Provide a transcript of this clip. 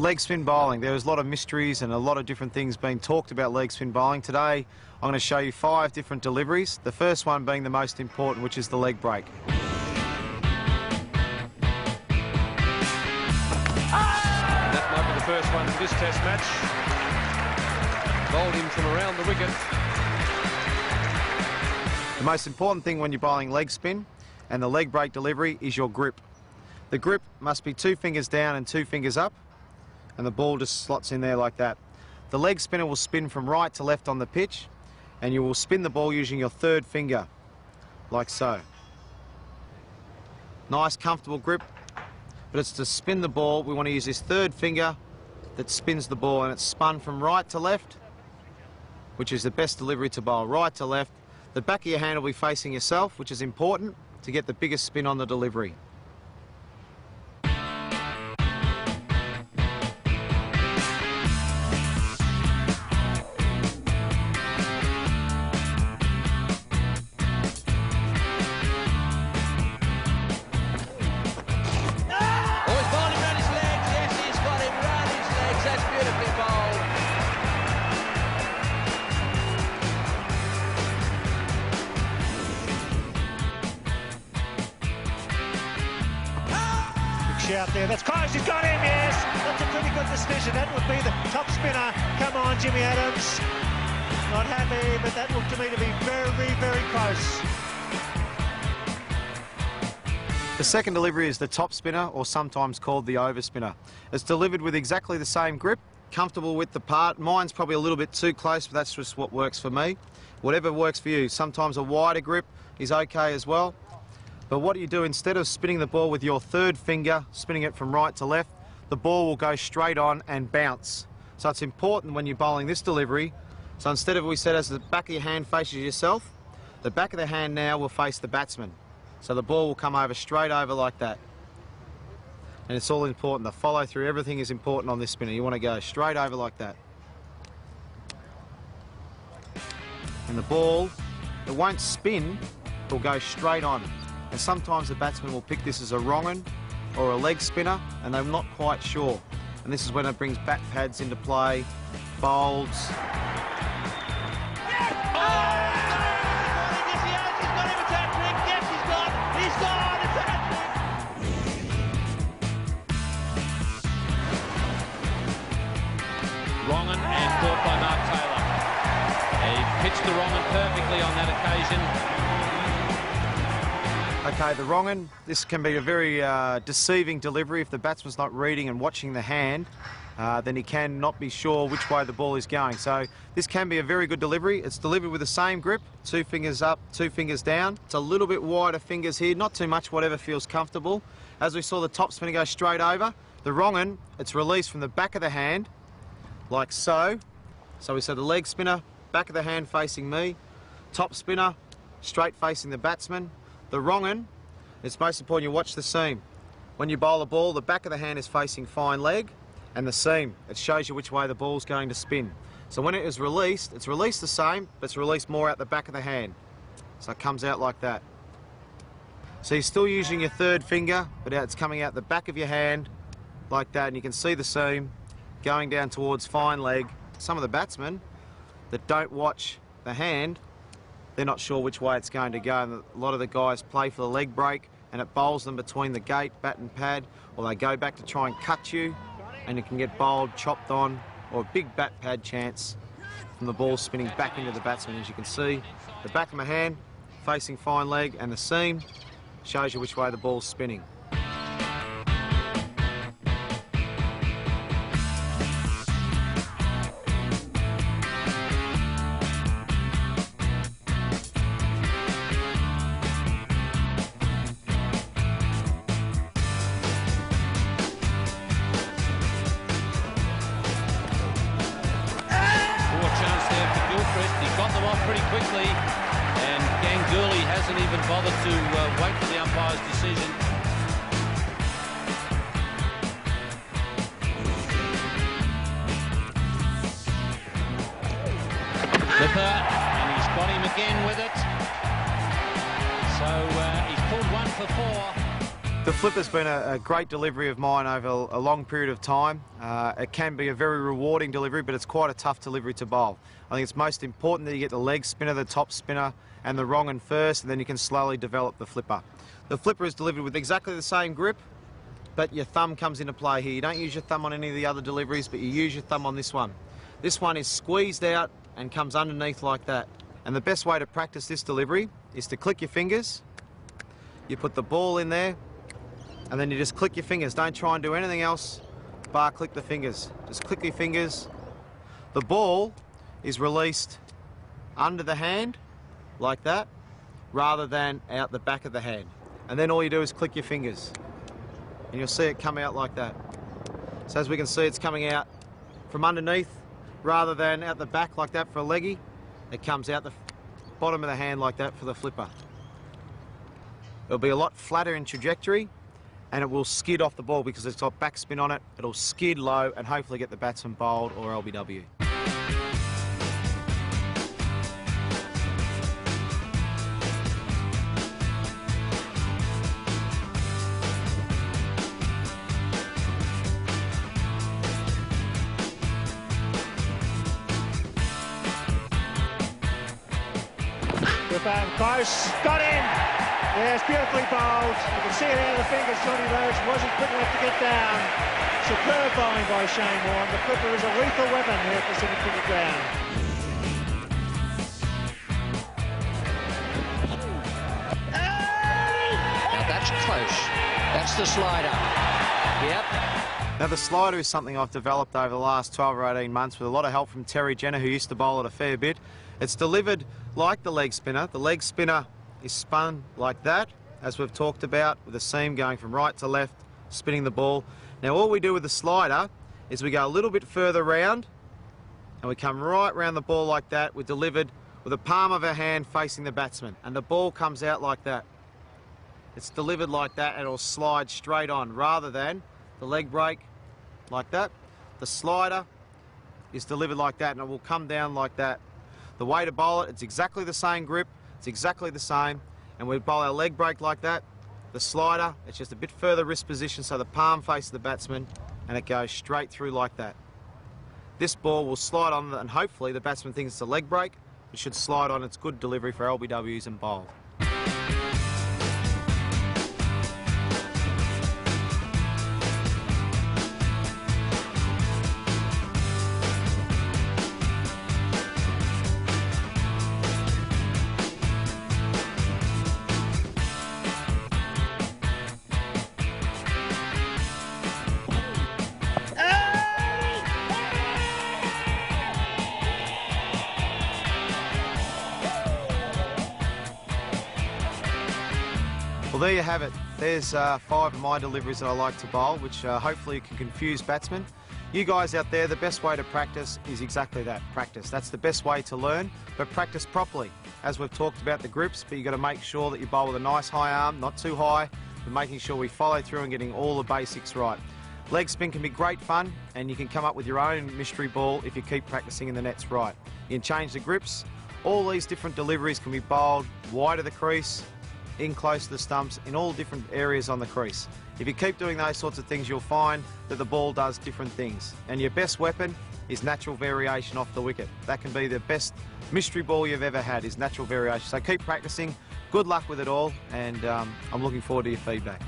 leg spin bowling. There's a lot of mysteries and a lot of different things being talked about leg spin bowling. Today I'm going to show you 5 different deliveries, the first one being the most important, which is the leg break. That might be the first one for this test match. Bowled him from around the wicket. The most important thing when you're bowling leg spin and the leg break delivery is your grip. The grip must be 2 fingers down and 2 fingers up, and the ball just slots in there like that. The leg spinner will spin from right to left on the pitch, and you will spin the ball using your 3rd finger, like so. Nice, comfortable grip, but it's to spin the ball. We want to use this 3rd finger that spins the ball, and it's spun from right to left, which is the best delivery to bowl, right to left. The back of your hand will be facing yourself, which is important to get the biggest spin on the delivery. Out there, that's close, he's got him, yes! That's a pretty good decision. That would be the top spinner. Come on, Jimmy Adams. Not happy, but that looked to me to be very, very close. The second delivery is the top spinner, or sometimes called the over spinner. It's delivered with exactly the same grip, comfortable width apart. Mine's probably a little bit too close, but that's just what works for me. Whatever works for you. Sometimes a wider grip is okay as well. But what you do, instead of spinning the ball with your 3rd finger, spinning it from right to left, the ball will go straight on and bounce. So it's important when you're bowling this delivery. So instead of, we said, as the back of your hand faces yourself, the back of the hand now will face the batsman. So the ball will come over straight over like that. And it's all important. The follow through, everything is important on this spinner. You want to go straight over like that. And the ball, it won't spin, it will go straight on. And sometimes the batsman will pick this as a wrong un or a leg spinner, and they're not quite sure. And this is when it brings bat pads into play, bowls. Wrong un and caught by Mark Taylor. He pitched the wrong un perfectly on that occasion. Okay, the wrong un, this can be a very deceiving delivery. If the batsman's not reading and watching the hand, then he can not be sure which way the ball is going. So this can be a very good delivery. It's delivered with the same grip, 2 fingers up, 2 fingers down. It's a little bit wider fingers here, not too much, whatever feels comfortable. As we saw the top spinner go straight over, the wrong un, it's released from the back of the hand, like so. So we said the leg spinner, back of the hand facing me, top spinner, straight facing the batsman. The wrong un, it's most important you watch the seam. When you bowl a ball, the back of the hand is facing fine leg, and the seam, it shows you which way the ball's going to spin. So when it is released, it's released the same, but it's released more out the back of the hand. So it comes out like that. So you're still using your 3rd finger, but it's coming out the back of your hand like that, and you can see the seam going down towards fine leg. Some of the batsmen that don't watch the hand, they're not sure which way it's going to go, and a lot of the guys play for the leg break, and it bowls them between the gate, bat and pad, or they go back to try and cut you, and it can get bowled, chopped on, or a big bat pad chance from the ball spinning back into the batsman. As you can see, the back of my hand facing fine leg, and the seam shows you which way the ball's spinning. Pretty quickly, and Ganguly hasn't even bothered to wait for the umpire's decision. Clipper, and he's got him again with it. So he's pulled 1 for 4. The flipper's been a great delivery of mine over a long period of time. It can be a very rewarding delivery, but it's quite a tough delivery to bowl. I think it's most important that you get the leg spinner, the top spinner, and the wrong and first, and then you can slowly develop the flipper. The flipper is delivered with exactly the same grip, but your thumb comes into play here. You don't use your thumb on any of the other deliveries, but you use your thumb on this one. This one is squeezed out and comes underneath like that. And the best way to practice this delivery is to click your fingers. You put the ball in there, and then you just click your fingers. Don't try and do anything else, bar click the fingers. Just click your fingers. The ball is released under the hand, like that, rather than out the back of the hand. And then all you do is click your fingers, and you'll see it come out like that. So as we can see, it's coming out from underneath, rather than out the back like that for a leggy. It comes out the bottom of the hand like that for the flipper. It'll be a lot flatter in trajectory, and it will skid off the ball because it's got backspin on it. It'll skid low and hopefully get the batsman bowled or LBW. Good ball, close, got in. Yes, beautifully bowled. You can see it out of the fingers, Johnny Roach wasn't quick enough to get down. Superb bowling by Shane Warne. The flipper is a lethal weapon here at Pacific Cricket Ground. Now that's close. That's the slider. Yep. Now the slider is something I've developed over the last 12 or 18 months with a lot of help from Terry Jenner, who used to bowl it a fair bit. It's delivered like the leg spinner. The leg spinner is spun like that, as we've talked about, with the seam going from right to left, spinning the ball. Now all we do with the slider is we go a little bit further round, and we come right round the ball like that. We're delivered with the palm of our hand facing the batsman, and the ball comes out like that. It's delivered like that, and it'll slide straight on, rather than the leg break like that. The slider is delivered like that, and it will come down like that. The way to bowl it, it's exactly the same grip, it's exactly the same, and we bowl our leg break like that. The slider, it's just a bit further wrist position, so the palm faces the batsman, and it goes straight through like that. This ball will slide on, and hopefully the batsman thinks it's a leg break. It should slide on. It's good delivery for LBWs and bowled. Well, there you have it. There's 5 of my deliveries that I like to bowl, which hopefully can confuse batsmen. You guys out there, the best way to practice is exactly that, practice. That's the best way to learn, but practice properly. As we've talked about the grips, but you've got to make sure that you bowl with a nice high arm, not too high, but making sure we follow through and getting all the basics right. Leg spin can be great fun, and you can come up with your own mystery ball if you keep practicing in the nets right. You can change the grips. All these different deliveries can be bowled wide of the crease, in close to the stumps, in all different areas on the crease. If you keep doing those sorts of things, you'll find that the ball does different things. And your best weapon is natural variation off the wicket. That can be the best mystery ball you've ever had, is natural variation. So keep practicing. Good luck with it all, and I'm looking forward to your feedback.